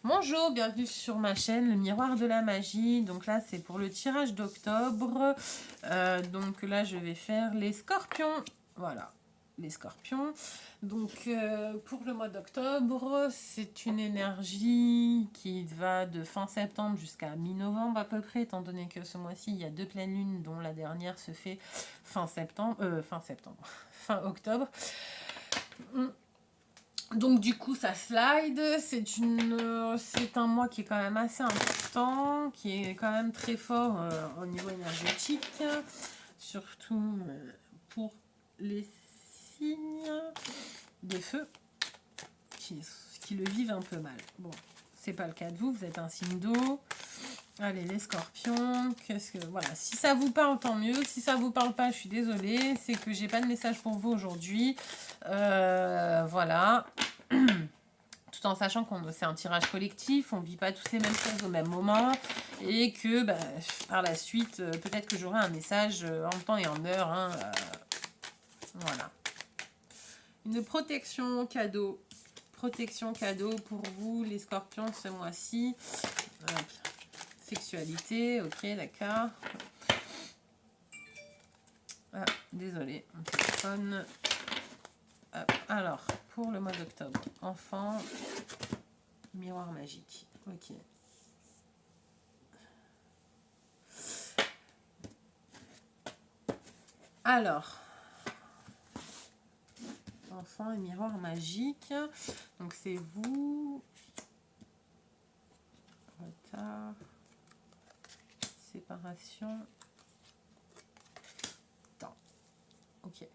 Bonjour, bienvenue sur ma chaîne, le miroir de la magie. Donc là, c'est pour le tirage d'octobre. Donc là, je vais faire les scorpions. Voilà, les scorpions. Donc pour le mois d'octobre, c'est une énergie qui va de fin septembre jusqu'à mi-novembre à peu près, étant donné que ce mois-ci, il y a 2 pleines lunes, dont la dernière se fait fin octobre. Donc du coup ça slide, c'est un mois qui est quand même assez important, qui est quand même très fort au niveau énergétique, surtout pour les signes des feux qui le vivent un peu mal. Bon, c'est pas le cas de vous, vous êtes un signe d'eau. Allez les scorpions, voilà, si ça vous parle tant mieux, si ça vous parle pas je suis désolée, c'est que j'ai pas de message pour vous aujourd'hui. Voilà. Tout en sachant qu'on c'est un tirage collectif, on vit pas tous les mêmes choses au même moment et que par la suite, peut-être que j'aurai un message en temps et en heure. Voilà. Une protection cadeau. Protection cadeau pour vous, les scorpions, ce mois-ci. Sexualité, ok, d'accord. Ah, désolé, mon téléphone. Hop. Alors, pour le mois d'octobre, enfant, miroir magique. Ok. Alors, enfant et miroir magique. Donc c'est vous. Retard. Séparation. Temps. Ok.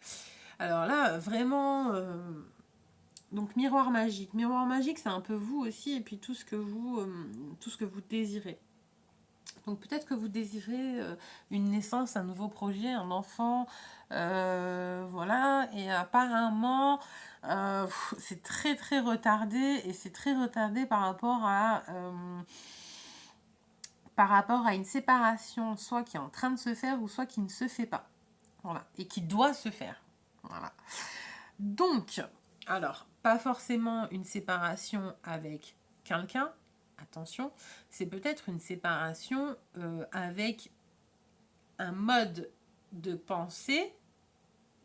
Alors là, vraiment. Donc miroir magique. Miroir magique, c'est un peu vous aussi et puis tout ce que vous désirez. Donc peut-être que vous désirez une naissance, un nouveau projet, un enfant, voilà. Et apparemment, c'est très très retardé et c'est très retardé par rapport à une séparation, soit qui est en train de se faire ou soit qui ne se fait pas, voilà, et qui doit se faire, voilà. Donc, alors, pas forcément une séparation avec quelqu'un. Attention, c'est peut-être une séparation avec un mode de pensée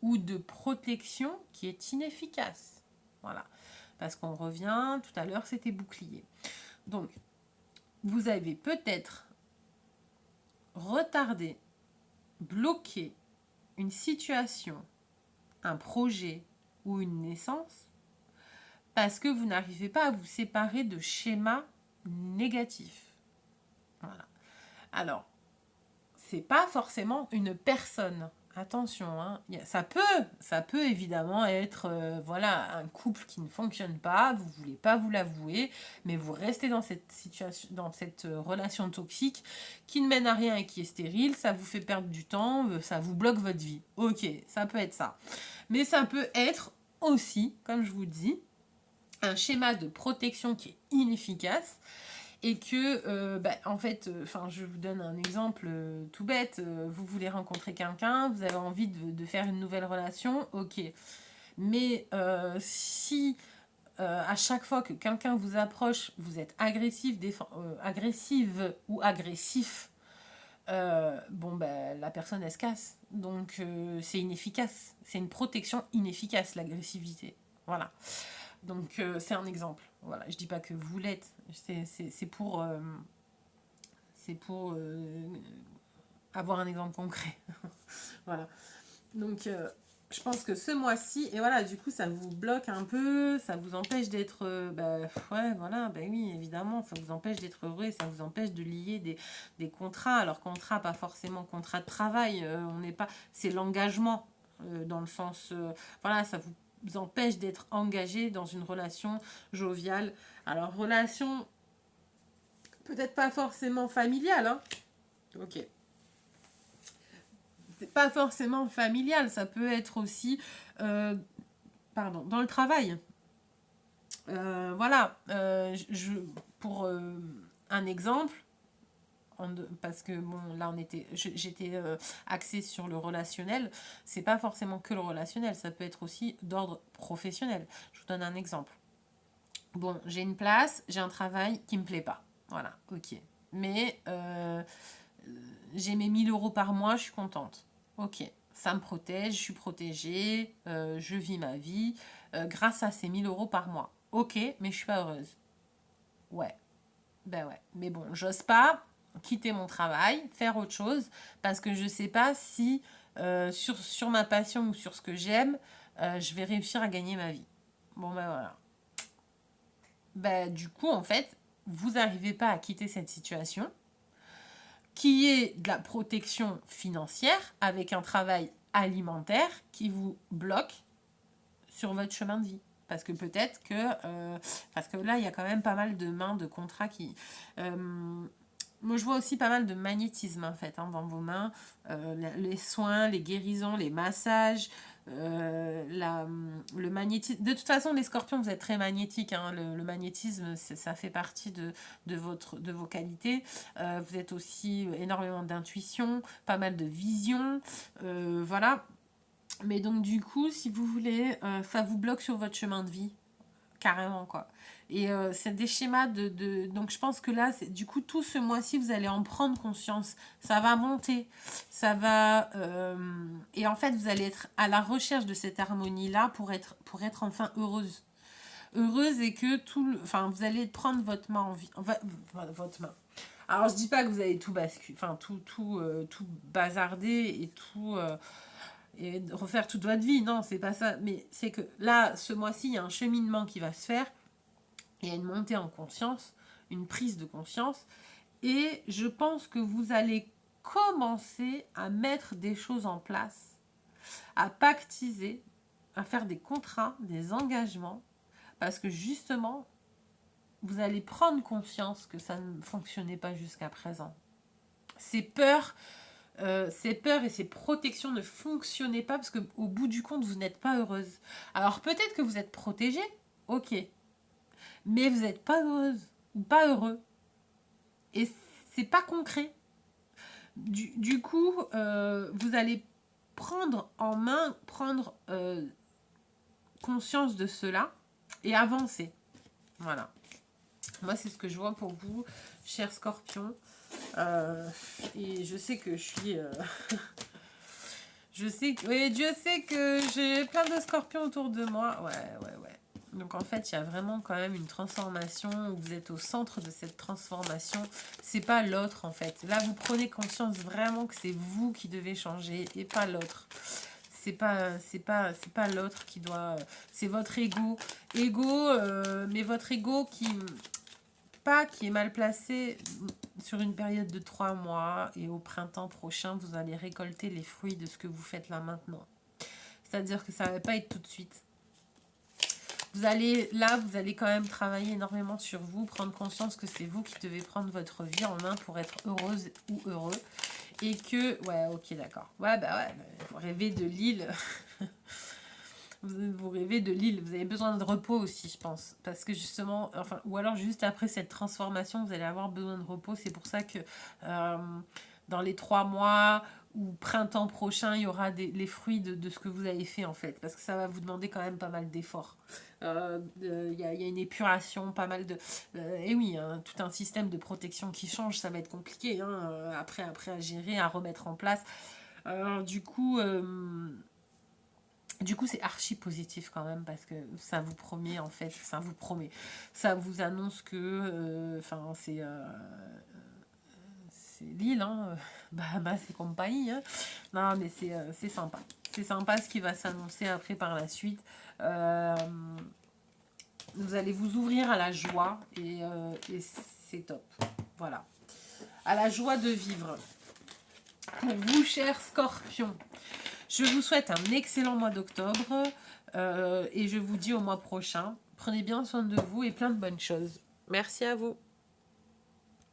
ou de protection qui est inefficace. Voilà. Parce qu'on revient, tout à l'heure, c'était bouclier. Donc, vous avez peut-être retardé, bloqué une situation, un projet ou une naissance parce que vous n'arrivez pas à vous séparer de schémas négatifs. Voilà. Alors, c'est pas forcément une personne. Attention, hein. Ça peut évidemment être voilà, un couple qui ne fonctionne pas, vous voulez pas vous l'avouer, mais vous restez dans cette situation, dans cette relation toxique qui ne mène à rien et qui est stérile, ça vous fait perdre du temps, ça vous bloque votre vie. Ok, ça peut être ça. Mais ça peut être aussi, comme je vous dis, un schéma de protection qui est inefficace et que en fait, je vous donne un exemple tout bête, vous voulez rencontrer quelqu'un, vous avez envie de faire une nouvelle relation, ok, mais si à chaque fois que quelqu'un vous approche vous êtes agressive ou agressif, la personne elle se casse, donc c'est inefficace, c'est une protection inefficace l'agressivité, voilà. Donc c'est un exemple. Voilà, je dis pas que vous l'êtes. C'est pour avoir un exemple concret. Voilà. Donc je pense que ce mois-ci, et voilà, du coup ça vous bloque un peu, ça vous empêche d'être, ouais, voilà, oui, évidemment, ça vous empêche d'être heureux, ça vous empêche de lier des contrats. Alors contrat, pas forcément contrat de travail, on n'est pas, c'est l'engagement dans le sens, voilà, ça vous empêche d'être engagé dans une relation joviale. Alors relation, peut-être pas forcément familiale, hein. Ok. Pas forcément familial, ça peut être aussi dans le travail. Voilà, pour un exemple, parce que bon, là j'étais axée sur le relationnel, c'est pas forcément que le relationnel, ça peut être aussi d'ordre professionnel. Je vous donne un exemple. Bon, j'ai une place, j'ai un travail qui me plaît pas. Voilà, ok. Mais j'ai mes 1000 € par mois, je suis contente. Ok, ça me protège, je suis protégée, je vis ma vie grâce à ces 1000 € par mois. Ok, mais je suis pas heureuse. Ouais, ben ouais. Mais bon, j'ose pas quitter mon travail, faire autre chose, parce que je sais pas si sur ma passion ou sur ce que j'aime, je vais réussir à gagner ma vie. Bon ben voilà. Ben, du coup, en fait, vous n'arrivez pas à quitter cette situation qui est de la protection financière avec un travail alimentaire qui vous bloque sur votre chemin de vie. Parce que peut-être que... parce que là, il y a quand même pas mal de mains de contrats qui... moi, je vois aussi pas mal de magnétisme, en fait, hein, dans vos mains. Les soins, les guérisons, les massages, le magnétisme. De toute façon, les scorpions, vous êtes très magnétiques, hein. Le magnétisme, ça fait partie de vos qualités. Vous êtes aussi énormément d'intuition, pas mal de vision. Voilà. Mais donc, du coup, si vous voulez, ça vous bloque sur votre chemin de vie. Carrément, quoi. Et c'est des schémas Donc, je pense que là, du coup, tout ce mois-ci, vous allez en prendre conscience. Ça va monter. Ça va... Et en fait, vous allez être à la recherche de cette harmonie-là pour être enfin heureuse. Heureuse et que Enfin, vous allez prendre votre main en vie... Votre main. Alors, je dis pas que vous allez tout basculer, enfin, tout bazarder et tout... et refaire toute votre vie, non, c'est pas ça. Mais c'est que là, ce mois-ci, il y a un cheminement qui va se faire. Il y a une montée en conscience, une prise de conscience. Et je pense que vous allez commencer à mettre des choses en place, à pactiser, à faire des contrats, des engagements, parce que justement, vous allez prendre conscience que ça ne fonctionnait pas jusqu'à présent. Ces peurs et ces protections ne fonctionnaient pas parce qu'au bout du compte, vous n'êtes pas heureuse. Alors peut-être que vous êtes protégée, ok, mais vous n'êtes pas heureuse ou pas heureux. Et c'est pas concret. Du coup, vous allez prendre en main, prendre conscience de cela et avancer. Voilà. Moi, c'est ce que je vois pour vous, cher Scorpion. Et je sais que je suis... Dieu sait que j'ai plein de scorpions autour de moi. Ouais. Donc en fait, il y a vraiment quand même une transformation où vous êtes au centre de cette transformation. C'est pas l'autre en fait. Là, vous prenez conscience vraiment que c'est vous qui devez changer et pas l'autre. C'est pas l'autre qui doit. C'est votre ego. Mais votre ego qui est mal placé sur une période de 3 mois et au printemps prochain, vous allez récolter les fruits de ce que vous faites là maintenant. C'est-à-dire que ça ne va pas être tout de suite. Vous allez quand même travailler énormément sur vous, prendre conscience que c'est vous qui devez prendre votre vie en main pour être heureuse ou heureux. Et que, ouais, ok, d'accord. Ouais, vous rêvez de l'île. Vous rêvez de l'île, vous avez besoin de repos aussi, je pense. Parce que justement, enfin, ou alors juste après cette transformation, vous allez avoir besoin de repos. C'est pour ça que dans les 3 mois ou printemps prochain, il y aura les fruits de ce que vous avez fait en fait. Parce que ça va vous demander quand même pas mal d'efforts. Il y a une épuration, pas mal de... et oui, hein, tout un système de protection qui change, ça va être compliqué hein, après à gérer, à remettre en place. Alors, du coup, c'est archi positif quand même parce que ça vous promet en fait, ça vous annonce que, enfin, c'est l'île, hein, Bahamas et compagnie. Hein. Non, mais c'est sympa. C'est sympa ce qui va s'annoncer après par la suite. Vous allez vous ouvrir à la joie et c'est top. Voilà. À la joie de vivre. Pour vous, chers scorpions. Je vous souhaite un excellent mois d'octobre et je vous dis au mois prochain. Prenez bien soin de vous et plein de bonnes choses. Merci à vous.